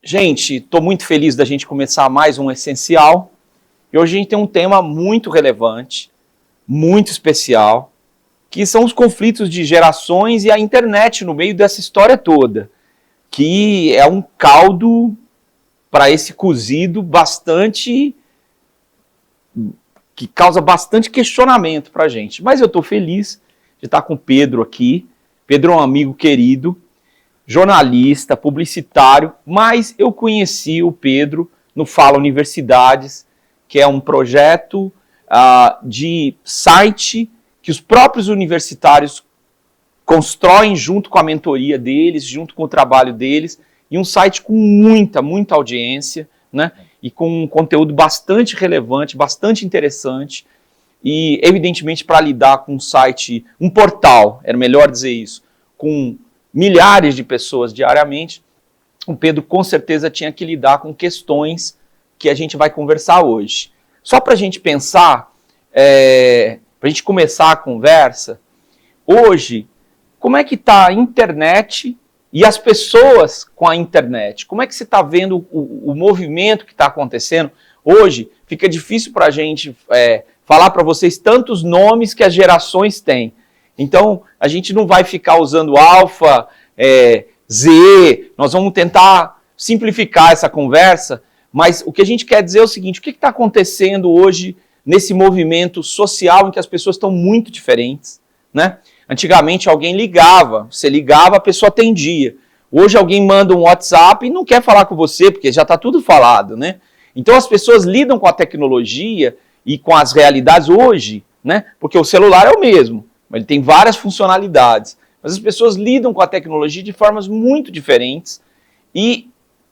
Gente, estou muito feliz da gente começar mais um Essencial. E hoje a gente tem um tema muito relevante, muito especial, que são os conflitos de gerações e a internet no meio dessa história toda, que é um caldo para esse cozido bastante... que causa bastante questionamento para a gente. Mas eu estou feliz de estar com o Pedro aqui. Pedro é um amigo querido, jornalista, publicitário, mas eu conheci o Pedro no Fala Universidades, que é um projeto de site que os próprios universitários constroem junto com a mentoria deles, junto com o trabalho deles, e um site com muita audiência, né? E com um conteúdo bastante relevante, bastante interessante, e evidentemente para lidar com um site, um portal, era melhor dizer isso, com milhares de pessoas diariamente, o Pedro com certeza tinha que lidar com questões que a gente vai conversar hoje. Só para a gente pensar, para a gente começar a conversa, hoje, como é que está a internet e as pessoas com a internet? Como é que você está vendo o movimento que está acontecendo? Hoje, fica difícil para a gente falar para vocês tantos nomes que as gerações têm. Então, a gente não vai ficar usando alfa, Z, nós vamos tentar simplificar essa conversa, mas o que a gente quer dizer é o seguinte: o que está acontecendo hoje nesse movimento social em que as pessoas estão muito diferentes, né? Antigamente alguém ligava, você ligava, a pessoa atendia. Hoje alguém manda um WhatsApp e não quer falar com você, porque já está tudo falado, né? Então as pessoas lidam com a tecnologia e com as realidades hoje, né? Porque o celular é o mesmo, ele tem várias funcionalidades, mas as pessoas lidam com a tecnologia de formas muito diferentes e,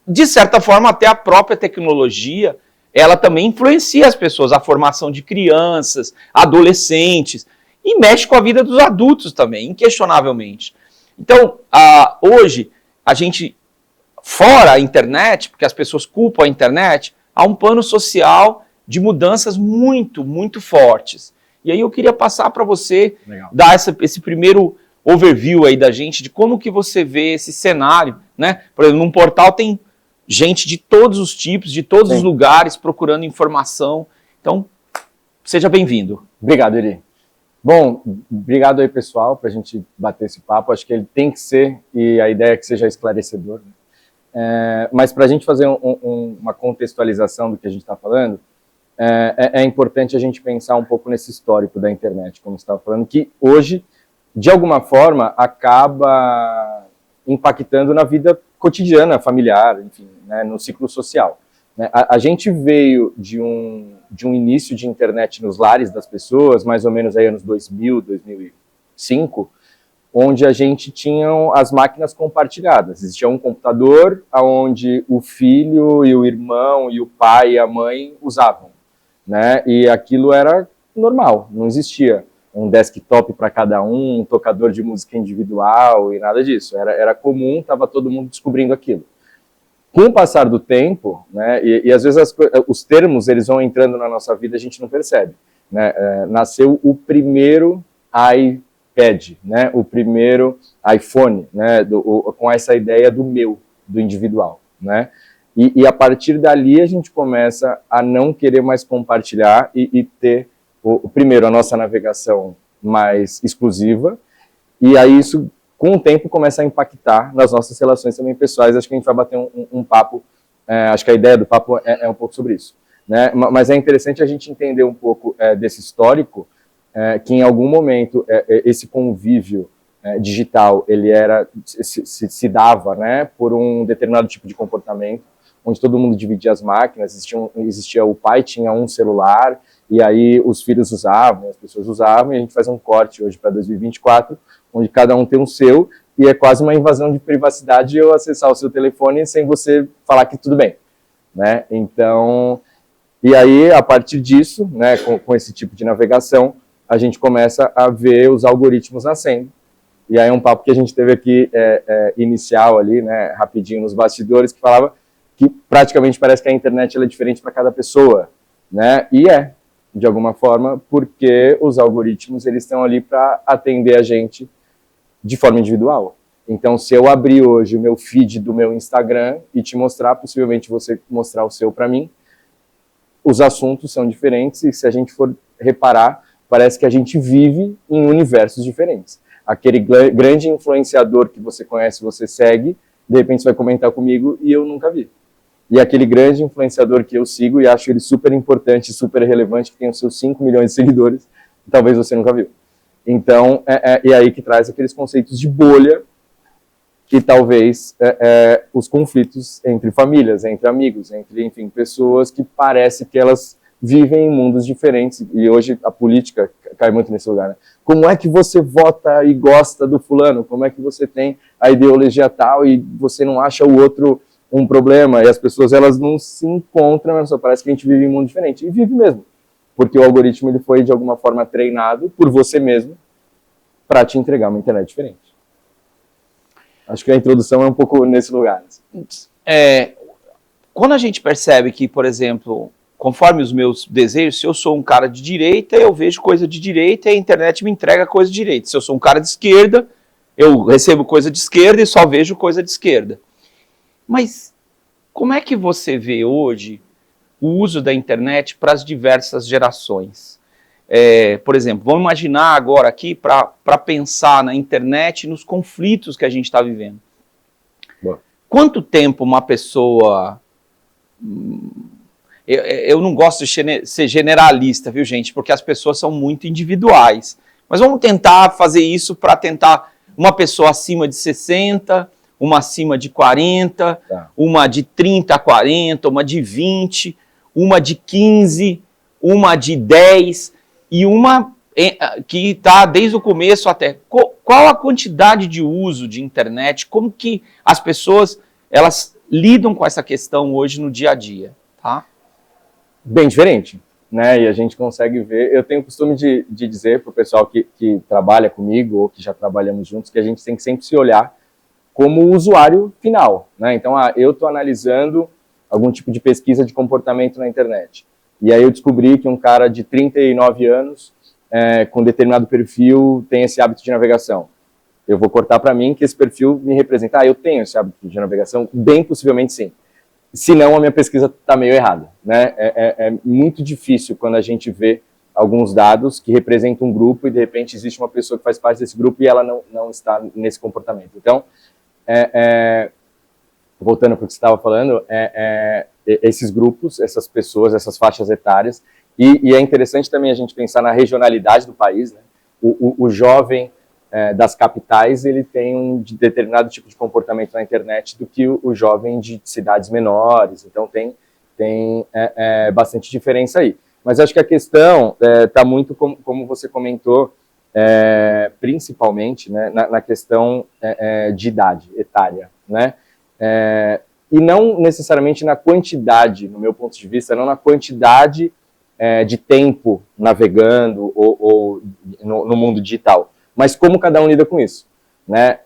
de certa forma, até a própria tecnologia, ela também influencia as pessoas, a formação de crianças, adolescentes, e mexe com a vida dos adultos também, inquestionavelmente. Então, hoje, a gente, fora a internet, porque as pessoas culpam a internet, há um plano social de mudanças muito fortes. E aí eu queria passar para você, dar esse primeiro overview aí da gente, de como que você vê esse cenário, né? Por exemplo, num portal tem gente de todos os tipos, de todos os lugares, procurando informação. Então, seja bem-vindo. Obrigado, Eri. Bom, obrigado aí, pessoal, para a gente bater esse papo. Acho que ele tem que ser, e a ideia é que seja esclarecedor. Mas para a gente fazer uma contextualização do que a gente está falando, é importante a gente pensar um pouco nesse histórico da internet, como você estava falando, que hoje, de alguma forma, acaba impactando na vida cotidiana, familiar, enfim, né, no ciclo social. A gente veio de um início de internet nos lares das pessoas, mais ou menos aí anos 2000, 2005, onde a gente tinha as máquinas compartilhadas. Existia um computador onde o filho e o irmão e o pai e a mãe usavam, né? E aquilo era normal, não existia um desktop para cada um tocador de música individual e nada disso. Era comum, estava todo mundo descobrindo aquilo. Com o passar do tempo, né, e às vezes os termos eles vão entrando na nossa vida, a gente não percebe, né? Nasceu o primeiro iPad, né, o primeiro iPhone, né, com essa ideia do individual, né? E a partir dali a gente começa a não querer mais compartilhar e ter primeiro a nossa navegação mais exclusiva, e aí isso com o tempo começa a impactar nas nossas relações também pessoais. Acho que a gente vai bater um papo, acho que a ideia do papo é um pouco sobre isso, né? Mas é interessante a gente entender um pouco desse histórico, que em algum momento esse convívio digital, ele se dava, né, por um determinado tipo de comportamento, onde todo mundo dividia as máquinas, existia o pai tinha um celular, e aí os filhos usavam, as pessoas usavam, e a gente faz um corte hoje para 2024, onde cada um tem um seu, e é quase uma invasão de privacidade eu acessar o seu telefone sem você falar que tudo bem, né? Então, e aí a partir disso, né, com esse tipo de navegação, a gente começa a ver os algoritmos nascendo. E aí um papo que a gente teve aqui inicial ali, né, rapidinho nos bastidores, que falava que praticamente parece que a internet ela é diferente para cada pessoa, né? E de alguma forma, porque os algoritmos eles estão ali para atender a gente de forma individual, Então, se eu abrir hoje o meu feed do meu Instagram e te mostrar, possivelmente você mostrar o seu para mim, os assuntos são diferentes e se a gente for reparar, parece que a gente vive em universos diferentes. Aquele grande influenciador que você conhece, você segue, de repente você vai comentar comigo e eu nunca vi. E aquele grande influenciador que eu sigo e acho ele super importante, super relevante, que tem os seus 5 milhões de seguidores, talvez você nunca viu. Então, é aí que traz aqueles conceitos de bolha e talvez os conflitos entre famílias, entre amigos, entre, enfim, pessoas que parece que elas vivem em mundos diferentes. E hoje a política cai muito nesse lugar, né? Como é que você vota e gosta do fulano? Como é que você tem a ideologia tal e você não acha o outro um problema? E as pessoas, elas não se encontram, mas só parece que a gente vive em um mundo diferente. E vive mesmo. Porque o algoritmo ele foi, de alguma forma, treinado por você mesmo para te entregar uma internet diferente. Acho que a introdução é um pouco nesse lugar. Quando a gente percebe que, por exemplo, conforme os meus desejos, se eu sou um cara de direita, eu vejo coisa de direita e a internet me entrega coisa de direita. Se eu sou um cara de esquerda, eu recebo coisa de esquerda e só vejo coisa de esquerda. Mas como é que você vê hoje o uso da internet para as diversas gerações? Por exemplo, vamos imaginar agora aqui para pensar na internet e nos conflitos que a gente está vivendo. Boa. Quanto tempo uma pessoa... Eu não gosto de ser generalista, viu, gente? Porque as pessoas são muito individuais. Mas vamos tentar fazer isso para tentar uma pessoa acima de 60, uma acima de 40, Tá. Uma de 30 a 40, uma de 20, uma de 15, uma de 10 e uma que está desde o começo até... Qual a quantidade de uso de internet? Como que as pessoas elas lidam com essa questão hoje no dia a dia? Tá? Bem diferente, né? E a gente consegue ver... Eu tenho o costume de dizer para o pessoal que trabalha comigo ou que já trabalhamos juntos que a gente tem que sempre se olhar como usuário final, né? Então, eu estou analisando algum tipo de pesquisa de comportamento na internet. E aí eu descobri que um cara de 39 anos, com determinado perfil, tem esse hábito de navegação. Eu vou cortar para mim que esse perfil me representa. Eu tenho esse hábito de navegação? Bem possivelmente sim. Se não, a minha pesquisa está meio errada, né? É muito difícil quando a gente vê alguns dados que representam um grupo e, de repente, existe uma pessoa que faz parte desse grupo e ela não está nesse comportamento. Então, voltando para o que você estava falando, esses grupos, essas pessoas, essas faixas etárias, e é interessante também a gente pensar na regionalidade do país, né? O jovem das capitais, ele tem um determinado tipo de comportamento na internet do que o jovem de cidades menores, então tem bastante diferença aí. Mas acho que a questão está muito, como você comentou, principalmente, né, na questão de idade etária, né? E não necessariamente na quantidade, no meu ponto de vista, não na quantidade de tempo navegando ou no mundo digital, mas como cada um lida com isso, né?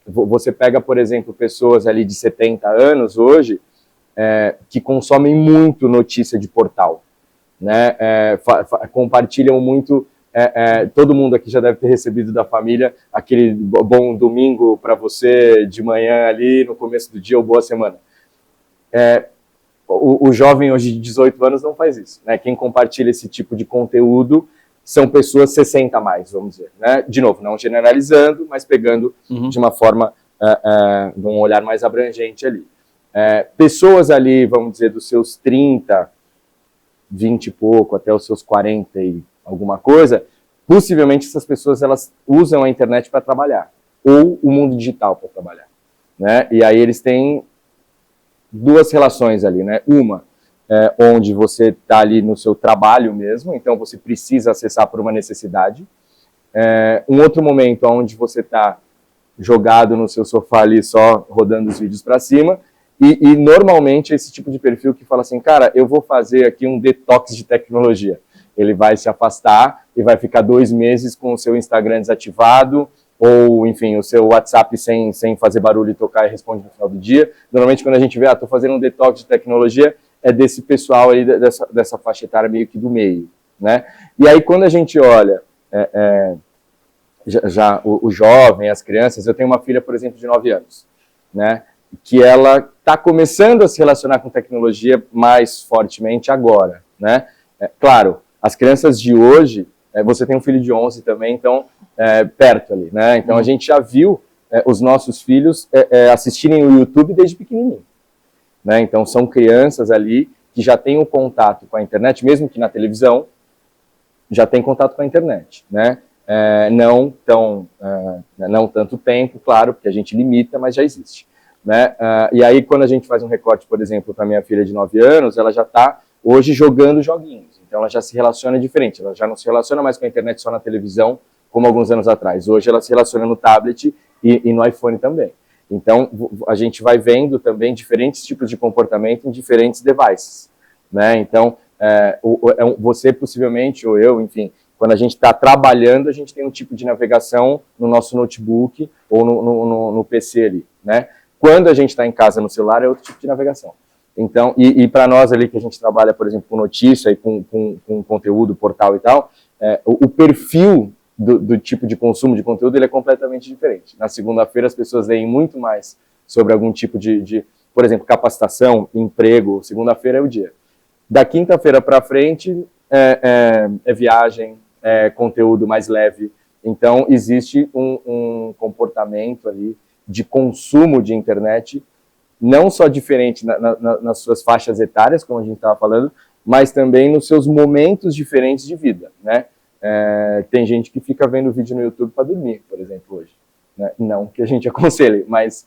Você pega, por exemplo, pessoas ali de 70 anos hoje que consomem muito notícia de portal, né? Compartilham muito. Todo mundo aqui já deve ter recebido da família aquele bom domingo para você de manhã ali no começo do dia ou boa semana. O jovem hoje de 18 anos não faz isso, né? Quem compartilha esse tipo de conteúdo são pessoas 60 a mais, vamos dizer, né? De novo, não generalizando, mas pegando de uma forma, de um olhar mais abrangente ali. Pessoas ali, vamos dizer, dos seus 30, 20 e pouco, até os seus 40 e alguma coisa, possivelmente essas pessoas elas usam a internet para trabalhar, ou o mundo digital para trabalhar, né? E aí eles têm duas relações ali, né? Uma, onde você está ali no seu trabalho mesmo, então você precisa acessar por uma necessidade. Um outro momento onde você está jogado no seu sofá ali só rodando os vídeos para cima, e normalmente esse tipo de perfil que fala assim, cara, eu vou fazer aqui um detox de tecnologia. Ele vai se afastar e vai ficar 2 meses com o seu Instagram desativado, ou, enfim, o seu WhatsApp sem fazer barulho e tocar e responde no final do dia. Normalmente, quando a gente vê, estou fazendo um detox de tecnologia, é desse pessoal aí, dessa faixa etária meio que do meio, né? E aí, quando a gente olha o jovem, as crianças. Eu tenho uma filha, por exemplo, de 9 anos, né, que ela está começando a se relacionar com tecnologia mais fortemente agora, né. Claro, as crianças de hoje, você tem um filho de 11 também, então, perto ali, né, então a gente já viu os nossos filhos assistirem o YouTube desde pequenininho, né, então são crianças ali que já têm um contato com a internet, mesmo que na televisão, já tem contato com a internet, né, não tanto tempo, claro, porque a gente limita, mas já existe, né, e aí quando a gente faz um recorte, por exemplo, para minha filha de 9 anos, ela já está hoje jogando joguinhos, então ela já se relaciona diferente, ela já não se relaciona mais com a internet só na televisão, como alguns anos atrás. Hoje ela se relaciona no tablet e no iPhone também. Então a gente vai vendo também diferentes tipos de comportamento em diferentes devices, né? Então você possivelmente, ou eu, enfim, quando a gente está trabalhando, a gente tem um tipo de navegação no nosso notebook ou no PC ali, né? Quando a gente está em casa no celular, é outro tipo de navegação. Então, e para nós ali que a gente trabalha, por exemplo, com notícia e com conteúdo, portal e tal, o perfil do tipo de consumo de conteúdo ele é completamente diferente. Na segunda-feira as pessoas leem muito mais sobre algum tipo por exemplo, capacitação, emprego, segunda-feira é o dia. Da quinta-feira para frente é viagem, conteúdo mais leve. Então existe um comportamento ali de consumo de internet, não só diferente nas suas faixas etárias, como a gente estava falando, mas também nos seus momentos diferentes de vida, né? Tem gente que fica vendo vídeo no YouTube para dormir, por exemplo, hoje, né? Não que a gente aconselhe, mas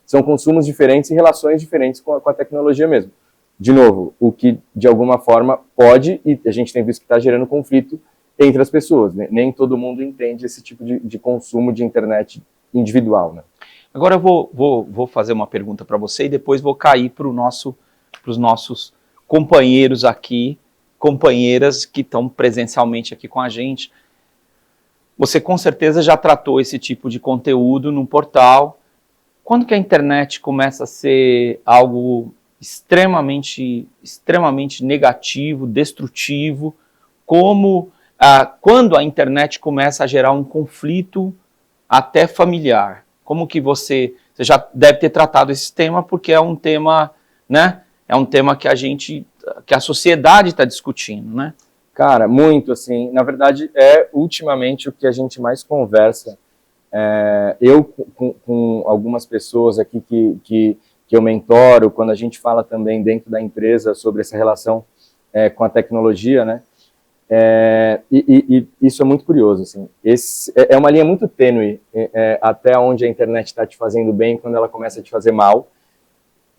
são consumos diferentes e relações diferentes com a tecnologia mesmo. De novo, o que de alguma forma pode, e a gente tem visto que está gerando conflito entre as pessoas, né? Nem todo mundo entende esse tipo de consumo de internet individual, né? Agora eu vou fazer uma pergunta para você e depois vou cair para os nossos companheiros aqui, companheiras que estão presencialmente aqui com a gente. Você com certeza já tratou esse tipo de conteúdo num portal. Quando que a internet começa a ser algo extremamente negativo, destrutivo, quando a internet começa a gerar um conflito até familiar? Como que você já deve ter tratado esse tema, porque é um tema, né? É um tema que a sociedade está discutindo, né? Cara, muito, assim, na verdade ultimamente o que a gente mais conversa, eu com algumas pessoas aqui que eu mentoro, quando a gente fala também dentro da empresa sobre essa relação com a tecnologia, né? E isso é muito curioso, assim. É uma linha muito tênue até onde a internet está te fazendo bem quando ela começa a te fazer mal,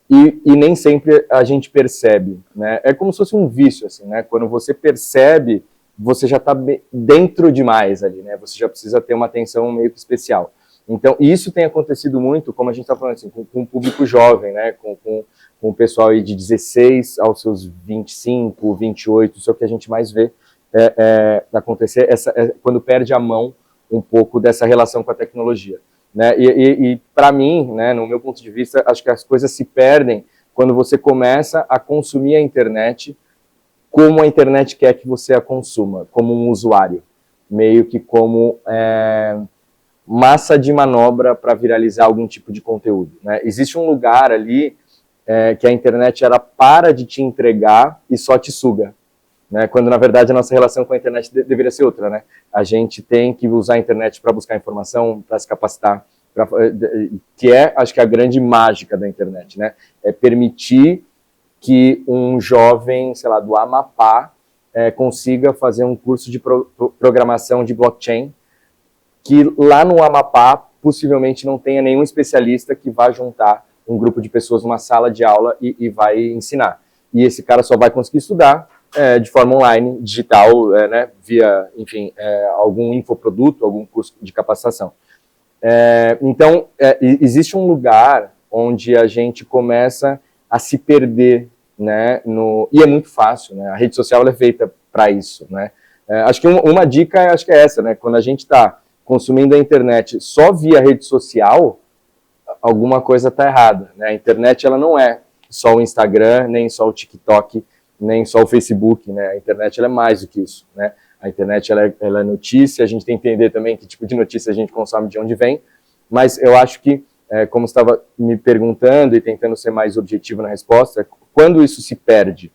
e nem sempre a gente percebe, né? É como se fosse um vício, assim, né? Quando você percebe, você já está dentro demais ali, né? Você já precisa ter uma atenção meio que especial. Então, isso tem acontecido muito, como a gente está falando, assim, com o público jovem, né? Com o pessoal aí de 16 aos seus 25, 28, isso é o que a gente mais vê acontecer quando perde a mão um pouco dessa relação com a tecnologia, né? E para mim, né, no meu ponto de vista, acho que as coisas se perdem quando você começa a consumir a internet como a internet quer que você a consuma, como um usuário, meio que como massa de manobra para viralizar algum tipo de conteúdo, né? Existe um lugar ali que a internet ela para de te entregar e só te suga, né? Quando na verdade a nossa relação com a internet deveria ser outra, né? A gente tem que usar a internet para buscar informação, para se capacitar, que acho que a grande mágica da internet, né? É permitir que um jovem, sei lá, do Amapá consiga fazer um curso de programação de blockchain, que lá no Amapá possivelmente não tenha nenhum especialista que vá juntar um grupo de pessoas numa sala de aula e vai ensinar. E esse cara só vai conseguir estudar de forma online, digital, né, via, enfim, algum infoproduto, algum curso de capacitação. Então, existe um lugar onde a gente começa a se perder, né, e é muito fácil, né, a rede social é feita para isso, né. Acho que uma dica acho que é essa, né, quando a gente está consumindo a internet só via rede social, alguma coisa está errada, né, a internet ela não é só o Instagram, nem só o TikTok, nem só o Facebook, né? A internet ela é mais do que isso, né? A internet ela é notícia, a gente tem que entender também que tipo de notícia a gente consome, de onde vem, mas eu acho que, como você estava me perguntando e tentando ser mais objetivo na resposta, quando isso se perde?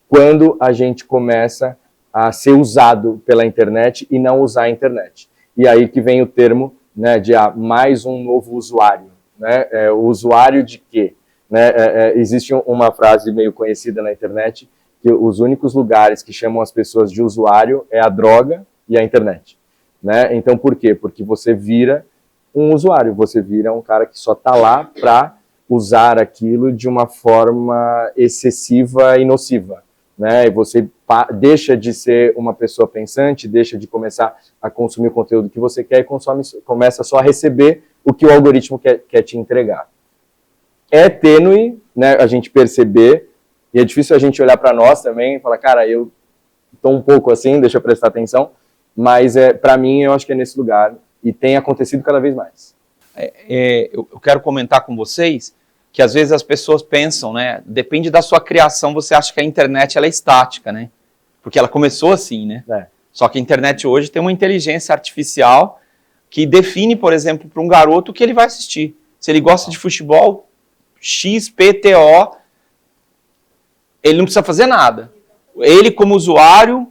Quando a gente começa a ser usado pela internet e não usar a internet. E aí que vem o termo, né, de mais um novo usuário. Né? O usuário de quê? Né? Existe uma frase meio conhecida na internet, que os únicos lugares que chamam as pessoas de usuário é a droga e a internet. Né? Então, por quê? Porque você vira um usuário, você vira um cara que só está lá para usar aquilo de uma forma excessiva e nociva. Né? E você deixa de ser uma pessoa pensante, deixa de começar a consumir o conteúdo que você quer e começa só a receber o que o algoritmo quer te entregar. É tênue, né, a gente perceber, e é difícil a gente olhar para nós também e falar, cara, eu estou um pouco assim, deixa eu prestar atenção, mas para mim eu acho que é nesse lugar, e tem acontecido cada vez mais. Eu quero comentar com vocês que às vezes as pessoas pensam, né, depende da sua criação, você acha que a internet ela é estática, né, porque ela começou assim, né, só que a internet hoje tem uma inteligência artificial que define, por exemplo, para um garoto o que ele vai assistir. Se ele gosta de futebol, XPTO, ele não precisa fazer nada. Ele, como usuário,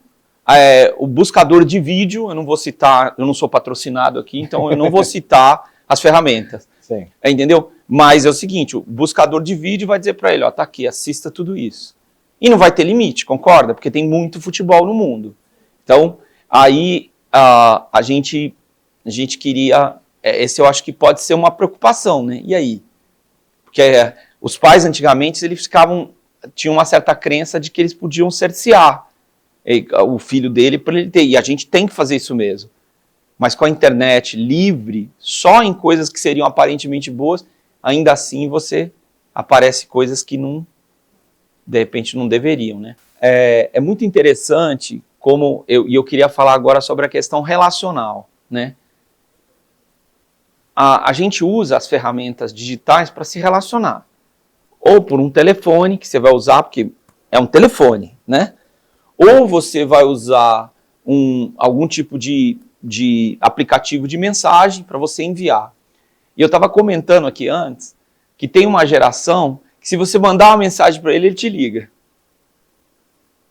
o buscador de vídeo, eu não vou citar, eu não sou patrocinado aqui, então eu não vou citar as ferramentas. Sim. Entendeu? Mas é o seguinte, o buscador de vídeo vai dizer para ele, ó, tá aqui, assista tudo isso. E não vai ter limite, concorda? Porque tem muito futebol no mundo. Então, aí a gente queria, esse eu acho que pode ser uma preocupação, né? E aí? Porque os pais antigamente, eles tinham uma certa crença de que eles podiam cercear o filho dele para ele ter, e a gente tem que fazer isso mesmo. Mas com a internet livre, só em coisas que seriam aparentemente boas, ainda assim aparece coisas que não, de repente não deveriam, né? É muito interessante como, eu queria falar agora sobre a questão relacional, né? A gente usa as ferramentas digitais para se relacionar. Ou por um telefone, que você vai usar, porque é um telefone, né? Ou você vai usar algum tipo de aplicativo de mensagem para você enviar. E eu estava comentando aqui antes, que tem uma geração que se você mandar uma mensagem para ele, ele te liga.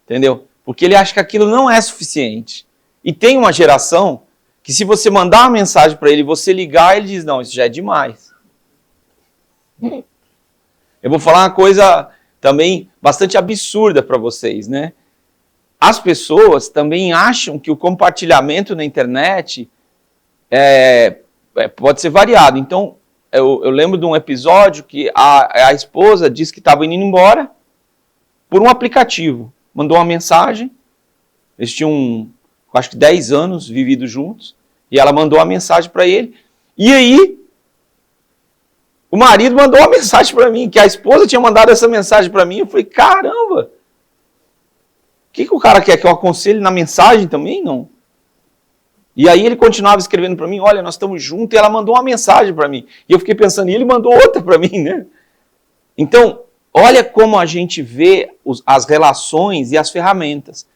Entendeu? Porque ele acha que aquilo não é suficiente. E tem uma geração que se você mandar uma mensagem para ele e você ligar, ele diz, não, isso já é demais. Eu vou falar uma coisa também bastante absurda para vocês, né? As pessoas também acham que o compartilhamento na internet pode ser variado. Então, eu lembro de um episódio que a esposa disse que estava indo embora por um aplicativo. Mandou uma mensagem, eles tinham, acho que 10 anos vividos juntos, e ela mandou uma mensagem para ele, e aí o marido mandou uma mensagem para mim, que a esposa tinha mandado essa mensagem para mim, eu falei, caramba, o que o cara quer, que eu aconselhe na mensagem também? Não. E aí ele continuava escrevendo para mim, olha, nós estamos juntos, e ela mandou uma mensagem para mim, e eu fiquei pensando, e ele mandou outra para mim, né? Então, olha como a gente vê as relações e as ferramentas.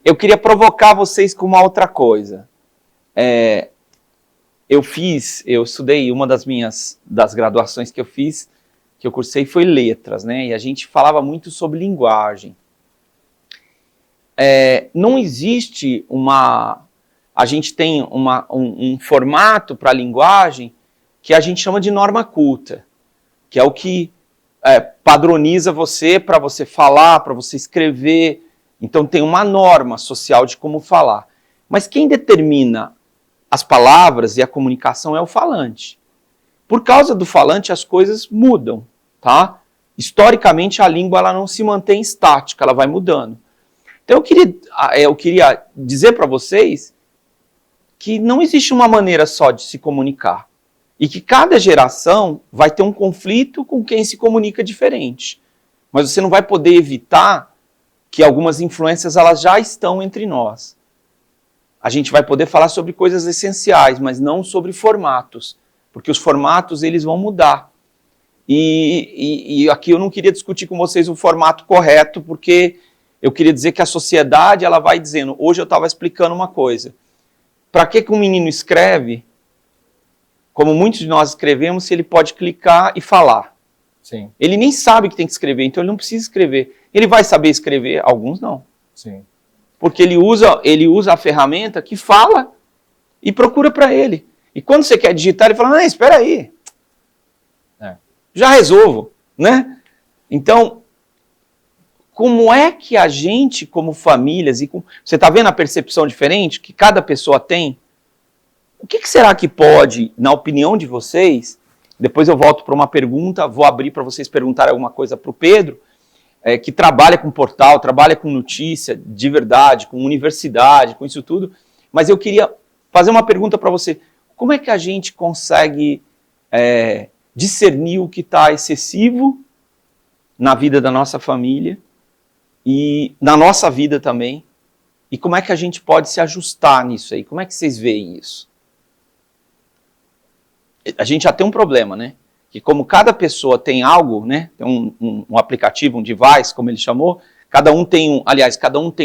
Eu queria provocar vocês com uma outra coisa. Eu estudei, uma das graduações que eu fiz, que eu cursei, foi letras, né? E a gente falava muito sobre linguagem. Não existe a gente tem um formato para a linguagem que a gente chama de norma culta, que é o que padroniza você para você falar, para você escrever. Então tem uma norma social de como falar. Mas quem determina as palavras e a comunicação é o falante. Por causa do falante, as coisas mudam, tá? Historicamente, a língua ela não se mantém estática, ela vai mudando. Então, eu queria dizer para vocês que não existe uma maneira só de se comunicar. E que cada geração vai ter um conflito com quem se comunica diferente. Mas você não vai poder evitar que algumas influências elas já estão entre nós. A gente vai poder falar sobre coisas essenciais, mas não sobre formatos, porque os formatos eles vão mudar. E aqui eu não queria discutir com vocês o formato correto, porque eu queria dizer que a sociedade ela vai dizendo, hoje eu estava explicando uma coisa, para que um menino escreve, como muitos de nós escrevemos, se ele pode clicar e falar? Sim. Ele nem sabe que tem que escrever, então ele não precisa escrever. Ele vai saber escrever? Alguns não. Sim. Porque ele usa a ferramenta que fala e procura para ele. E quando você quer digitar, ele fala, não, espera aí. Já resolvo, né? Então, como é que a gente, como famílias, você está vendo a percepção diferente que cada pessoa tem? O que será que pode, na opinião de vocês, depois eu volto para uma pergunta, vou abrir para vocês perguntarem alguma coisa para o Pedro, que trabalha com portal, trabalha com notícia de verdade, com universidade, com isso tudo, mas eu queria fazer uma pergunta para você. Como é que a gente consegue discernir o que está excessivo na vida da nossa família e na nossa vida também? E como é que a gente pode se ajustar nisso aí? Como é que vocês veem isso? A gente já tem um problema, né? Que como cada pessoa tem algo, né? Tem um aplicativo, um device, como ele chamou, cada um tem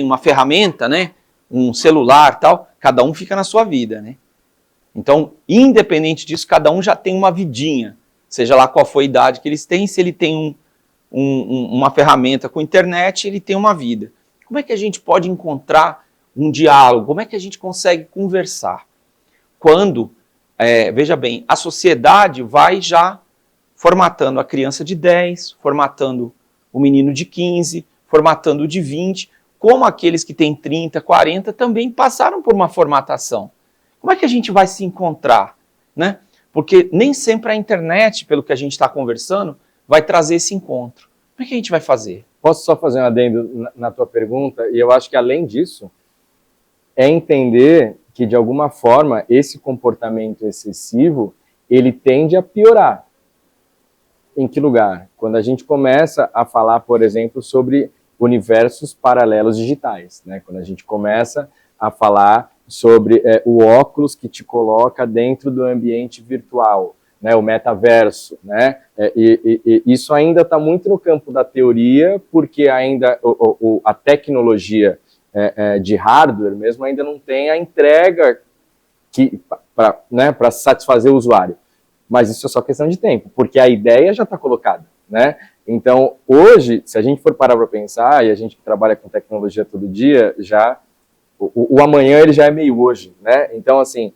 uma ferramenta, né? Um celular e tal, cada um fica na sua vida, né? Então, independente disso, cada um já tem uma vidinha, seja lá qual for a idade que eles têm, se ele tem uma ferramenta com internet, ele tem uma vida. Como é que a gente pode encontrar um diálogo? Como é que a gente consegue conversar? Quando, veja bem, a sociedade vai já formatando a criança de 10, formatando o menino de 15, formatando o de 20, como aqueles que têm 30, 40 também passaram por uma formatação. Como é que a gente vai se encontrar, né? Porque nem sempre a internet, pelo que a gente está conversando, vai trazer esse encontro. Como é que a gente vai fazer? Posso só fazer um adendo na tua pergunta? E eu acho que, além disso, é entender que, de alguma forma, esse comportamento excessivo, ele tende a piorar. Em que lugar? Quando a gente começa a falar, por exemplo, sobre universos paralelos digitais, né? Quando a gente começa a falar sobre o óculos que te coloca dentro do ambiente virtual, né? O metaverso, né? E isso ainda está muito no campo da teoria, porque ainda a tecnologia de hardware mesmo ainda não tem a entrega para satisfazer o usuário. Mas isso é só questão de tempo, porque a ideia já está colocada, né? Então, hoje, se a gente for parar para pensar, e a gente que trabalha com tecnologia todo dia, o amanhã ele já é meio hoje, né? Então, assim,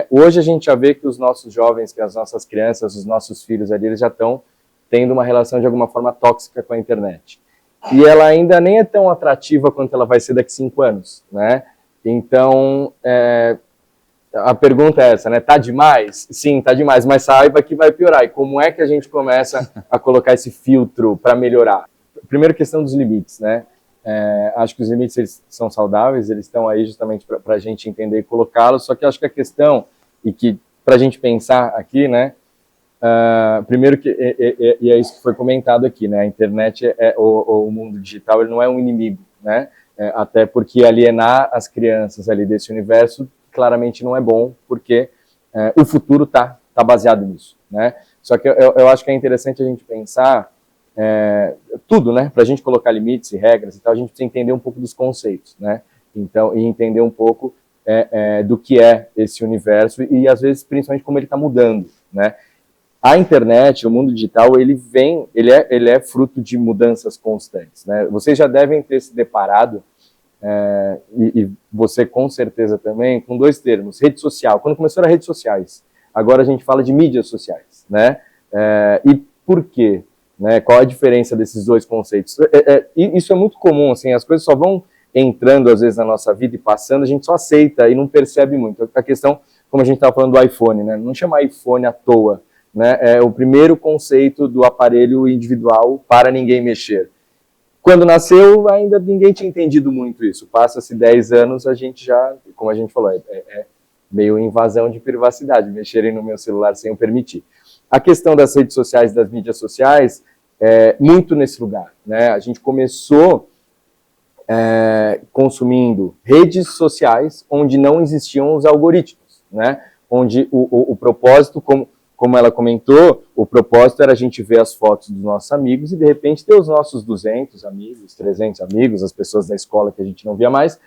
hoje a gente já vê que os nossos jovens, que as nossas crianças, os nossos filhos ali, eles já estão tendo uma relação de alguma forma tóxica com a internet. E ela ainda nem é tão atrativa quanto ela vai ser daqui a 5 anos, né? Então, a pergunta é essa, né? Tá demais? Sim, tá demais, mas saiba que vai piorar. E como é que a gente começa a colocar esse filtro para melhorar? Primeiro, questão dos limites, né? Acho que os limites eles são saudáveis, eles estão aí justamente para a gente entender e colocá-los, só que acho que a questão, e que para a gente pensar aqui, né? Primeiro, e é isso que foi comentado aqui, né? A internet, o mundo digital, ele não é um inimigo, né? Até porque alienar as crianças ali desse universo claramente não é bom, porque o futuro tá baseado nisso, né? Só que eu acho que é interessante a gente pensar tudo, né? Para a gente colocar limites e regras e tal, a gente precisa entender um pouco dos conceitos, né? Então, e entender um pouco do que é esse universo e, às vezes, principalmente como ele está mudando, né? A internet, o mundo digital, ele é fruto de mudanças constantes, né? Vocês já devem ter se deparado, e você com certeza também, com 2 termos, rede social. Quando começou era redes sociais, agora a gente fala de mídias sociais, né? E por quê? Né? Qual a diferença desses 2 conceitos? Isso é muito comum, assim, as coisas só vão entrando às vezes na nossa vida e passando, a gente só aceita e não percebe muito. A questão, como a gente estava falando do iPhone, né? Não chama iPhone à toa, né? É o primeiro conceito do aparelho individual para ninguém mexer. Quando nasceu, ainda ninguém tinha entendido muito isso. Passa-se 10 anos, a gente já, como a gente falou, meio invasão de privacidade, mexerem no meu celular sem eu permitir. A questão das redes sociais, das mídias sociais, muito nesse lugar, né? A gente começou consumindo redes sociais onde não existiam os algoritmos, né? Onde o propósito, como como ela comentou, o propósito era a gente ver as fotos dos nossos amigos e de repente ter os nossos 200 amigos, 300 amigos, as pessoas da escola que a gente não via mais.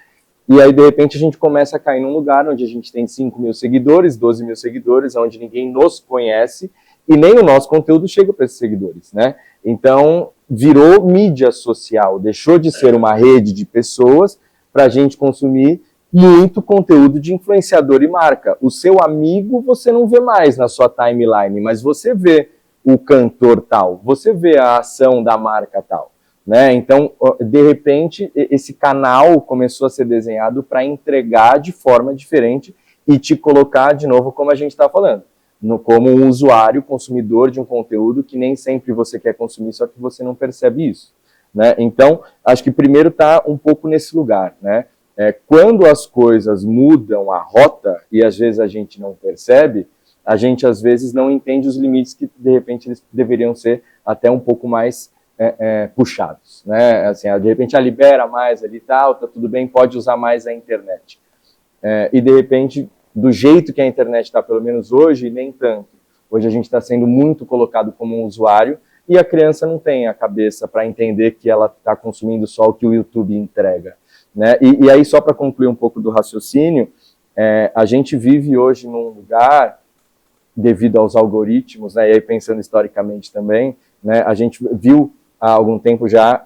E aí, de repente, a gente começa a cair num lugar onde a gente tem 5 mil seguidores, 12 mil seguidores, onde ninguém nos conhece e nem o nosso conteúdo chega para esses seguidores, né? Então, virou mídia social, deixou de ser uma rede de pessoas para a gente consumir muito conteúdo de influenciador e marca. O seu amigo você não vê mais na sua timeline, mas você vê o cantor tal, você vê a ação da marca tal. Né? Então, de repente, esse canal começou a ser desenhado para entregar de forma diferente e te colocar, de novo, como a gente está falando, como um usuário, consumidor de um conteúdo que nem sempre você quer consumir, só que você não percebe isso. Né? Então, acho que primeiro está um pouco nesse lugar. Né? Quando as coisas mudam a rota, e às vezes a gente não percebe, a gente às vezes não entende os limites que, de repente, eles deveriam ser até um pouco mais puxados, né? Assim, de repente libera mais ali e tal, tá tudo bem, pode usar mais a internet. E de repente, do jeito que a internet está, pelo menos hoje, nem tanto. Hoje a gente está sendo muito colocado como um usuário e a criança não tem a cabeça para entender que ela está consumindo só o que o YouTube entrega. Né? E aí, só para concluir um pouco do raciocínio, a gente vive hoje num lugar, devido aos algoritmos, né? E aí pensando historicamente também, né? A gente viu há algum tempo já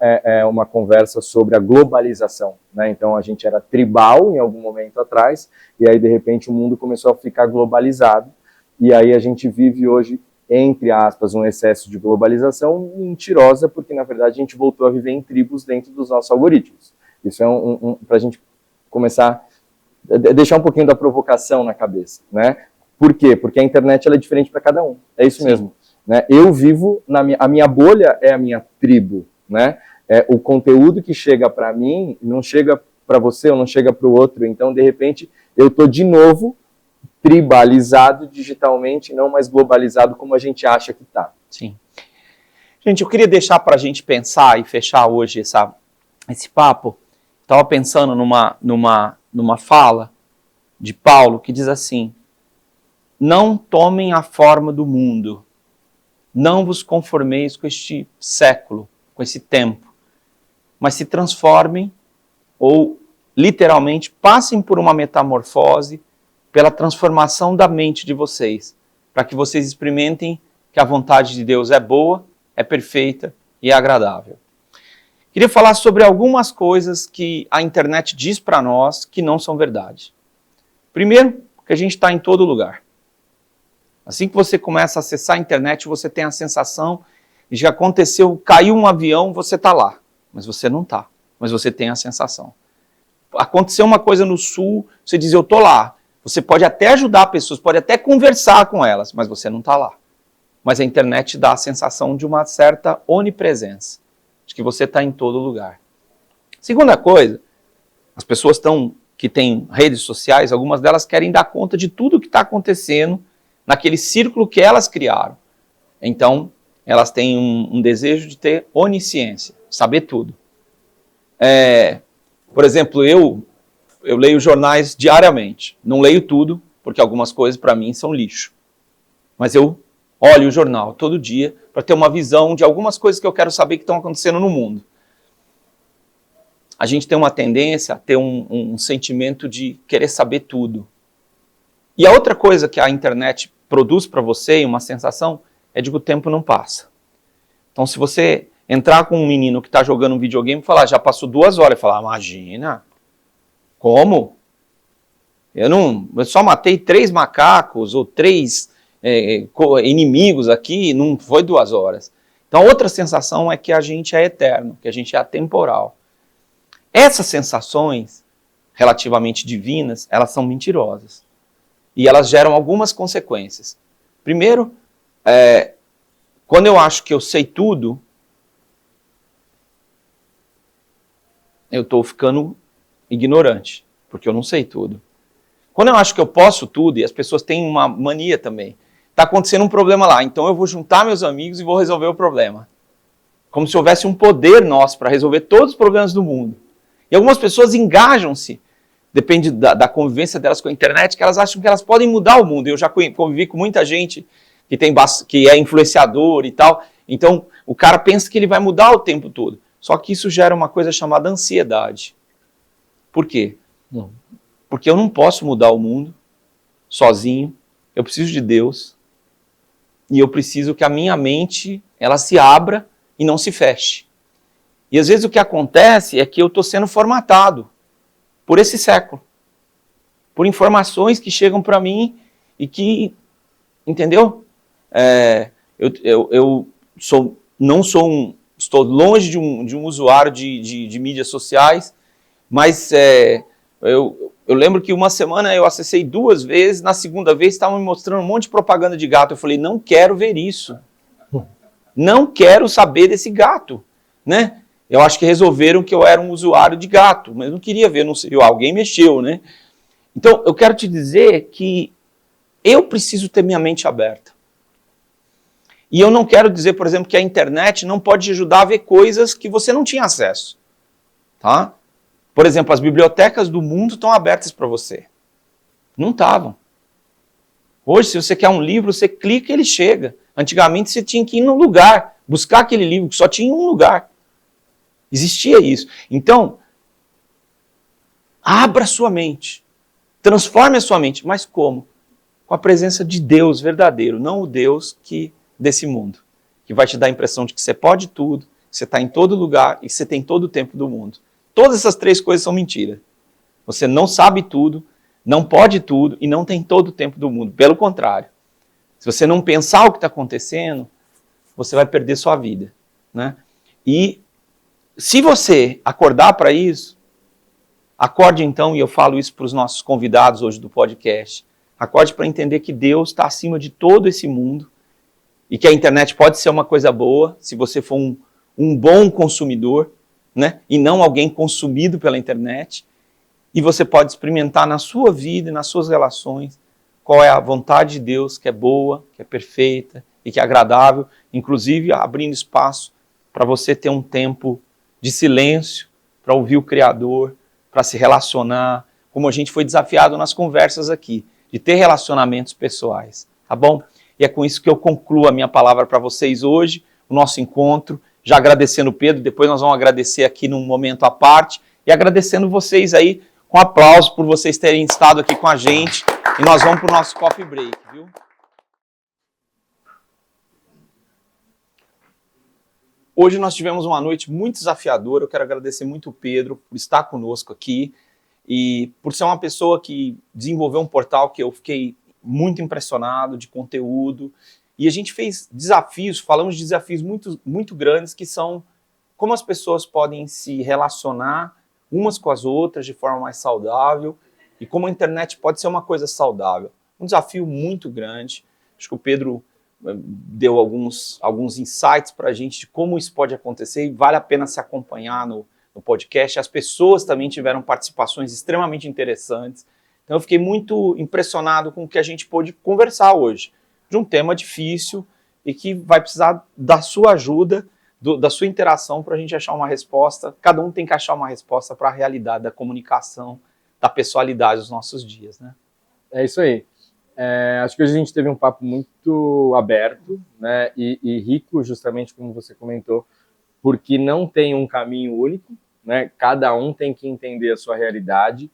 uma conversa sobre a globalização, né? Então a gente era tribal em algum momento atrás, e aí de repente o mundo começou a ficar globalizado, e aí a gente vive hoje, entre aspas, um excesso de globalização mentirosa, porque na verdade a gente voltou a viver em tribos dentro dos nossos algoritmos. Isso é para a gente começar a deixar um pouquinho da provocação na cabeça, né? Por quê? Porque a internet ela é diferente para cada um, é isso mesmo. Né? Eu vivo, a minha bolha é a minha tribo, né? O conteúdo que chega para mim não chega para você ou não chega para o outro, então de repente eu estou de novo tribalizado digitalmente, não mais globalizado como a gente acha que está. Sim. Gente, eu queria deixar para a gente pensar e fechar hoje esse papo. Estava pensando numa fala de Paulo que diz assim: não tomem a forma do mundo, não vos conformeis com este século, com esse tempo, mas se transformem, ou literalmente passem por uma metamorfose, pela transformação da mente de vocês, para que vocês experimentem que a vontade de Deus é boa, é perfeita e é agradável. Queria falar sobre algumas coisas que a internet diz para nós que não são verdade. Primeiro, que a gente está em todo lugar. Assim que você começa a acessar a internet, você tem a sensação de que aconteceu, caiu um avião, você está lá. Mas você não está, mas você tem a sensação. Aconteceu uma coisa no sul, você diz, eu estou lá. Você pode até ajudar pessoas, pode até conversar com elas, mas você não está lá. Mas a internet dá a sensação de uma certa onipresença, de que você está em todo lugar. Segunda coisa, as pessoas que têm redes sociais, algumas delas querem dar conta de tudo o que está acontecendo naquele círculo que elas criaram. Então, elas têm um desejo de ter onisciência, saber tudo. Por exemplo, eu leio jornais diariamente. Não leio tudo, porque algumas coisas para mim são lixo. Mas eu olho o jornal todo dia para ter uma visão de algumas coisas que eu quero saber que estão acontecendo no mundo. A gente tem uma tendência a ter um sentimento de querer saber tudo. E a outra coisa que a internet produz para você, uma sensação, é de que o tempo não passa. Então, se você entrar com um menino que está jogando um videogame e falar, já passou 2 horas, e falar, imagina, como? Eu só matei 3 macacos ou 3 inimigos aqui, não foi 2 horas. Então, outra sensação é que a gente é eterno, que a gente é atemporal. Essas sensações, relativamente divinas, elas são mentirosas. E elas geram algumas consequências. Primeiro, quando eu acho que eu sei tudo, eu estou ficando ignorante, porque eu não sei tudo. Quando eu acho que eu posso tudo, e as pessoas têm uma mania também, está acontecendo um problema lá, então eu vou juntar meus amigos e vou resolver o problema. Como se houvesse um poder nosso para resolver todos os problemas do mundo. E algumas pessoas engajam-se, depende da convivência delas com a internet, que elas acham que elas podem mudar o mundo. Eu já convivi com muita gente que é influenciador e tal. Então, o cara pensa que ele vai mudar o tempo todo. Só que isso gera uma coisa chamada ansiedade. Por quê? Porque eu não posso mudar o mundo sozinho. Eu preciso de Deus. E eu preciso que a minha mente ela se abra e não se feche. E às vezes o que acontece é que eu estou sendo formatado por esse século. Por informações que chegam para mim e que, entendeu? Estou longe de um usuário de mídias sociais, mas eu lembro que uma semana eu acessei 2 vezes, na segunda vez estavam me mostrando um monte de propaganda de gato. Eu falei, não quero ver isso. Não quero saber desse gato, né? Eu acho que resolveram que eu era um usuário de gato, mas eu não queria ver, não sei, alguém mexeu, né? Então, eu quero te dizer que eu preciso ter minha mente aberta. E eu não quero dizer, por exemplo, que a internet não pode te ajudar a ver coisas que você não tinha acesso, tá? Por exemplo, as bibliotecas do mundo estão abertas para você. Não estavam. Hoje, se você quer um livro, você clica e ele chega. Antigamente, você tinha que ir num lugar, buscar aquele livro, que só tinha um lugar. Existia isso. Então, abra sua mente. Transforme a sua mente. Mas como? Com a presença de Deus verdadeiro, não o Deus desse mundo, que vai te dar a impressão de que você pode tudo, que você está em todo lugar e que você tem todo o tempo do mundo. Todas essas 3 coisas são mentira. Você não sabe tudo, não pode tudo e não tem todo o tempo do mundo. Pelo contrário, se você não pensar o que está acontecendo, você vai perder sua vida, né? E se você acordar para isso, acorde então, e eu falo isso para os nossos convidados hoje do podcast, acorde para entender que Deus está acima de todo esse mundo e que a internet pode ser uma coisa boa se você for um bom consumidor, né? E não alguém consumido pela internet. E você pode experimentar na sua vida e nas suas relações qual é a vontade de Deus, que é boa, que é perfeita e que é agradável, inclusive abrindo espaço para você ter um tempo de silêncio, para ouvir o Criador, para se relacionar, como a gente foi desafiado nas conversas aqui, de ter relacionamentos pessoais, tá bom? E é com isso que eu concluo a minha palavra para vocês hoje, o nosso encontro, já agradecendo o Pedro, depois nós vamos agradecer aqui num momento à parte, e agradecendo vocês aí, com aplauso por vocês terem estado aqui com a gente, e nós vamos para o nosso coffee break, viu? Hoje nós tivemos uma noite muito desafiadora, eu quero agradecer muito o Pedro por estar conosco aqui, e por ser uma pessoa que desenvolveu um portal que eu fiquei muito impressionado de conteúdo, e a gente fez desafios, falamos de desafios muito, muito grandes, que são como as pessoas podem se relacionar umas com as outras de forma mais saudável, e como a internet pode ser uma coisa saudável. Um desafio muito grande, acho que o Pedro deu alguns insights para a gente de como isso pode acontecer, e vale a pena se acompanhar no podcast. As pessoas também tiveram participações extremamente interessantes, então eu fiquei muito impressionado com o que a gente pôde conversar hoje, de um tema difícil e que vai precisar da sua ajuda, da sua interação para a gente achar uma resposta. Cada um tem que achar uma resposta para a realidade da comunicação, da pessoalidade dos nossos dias, né? É isso aí. Acho que hoje a gente teve um papo muito aberto, né, e rico, justamente como você comentou, porque não tem um caminho único, né? Cada um tem que entender a sua realidade,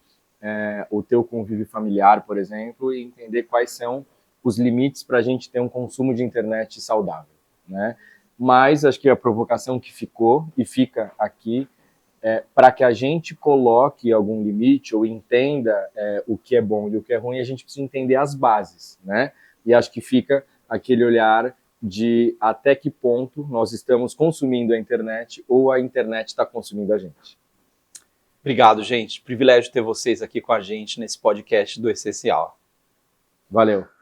o teu convívio familiar, por exemplo, e entender quais são os limites para a gente ter um consumo de internet saudável, né? Mas acho que a provocação que ficou e fica aqui para que a gente coloque algum limite ou entenda o que é bom e o que é ruim, a gente precisa entender as bases, né? E acho que fica aquele olhar de até que ponto nós estamos consumindo a internet ou a internet está consumindo a gente. Obrigado, gente. Privilégio ter vocês aqui com a gente nesse podcast do Essencial. Valeu.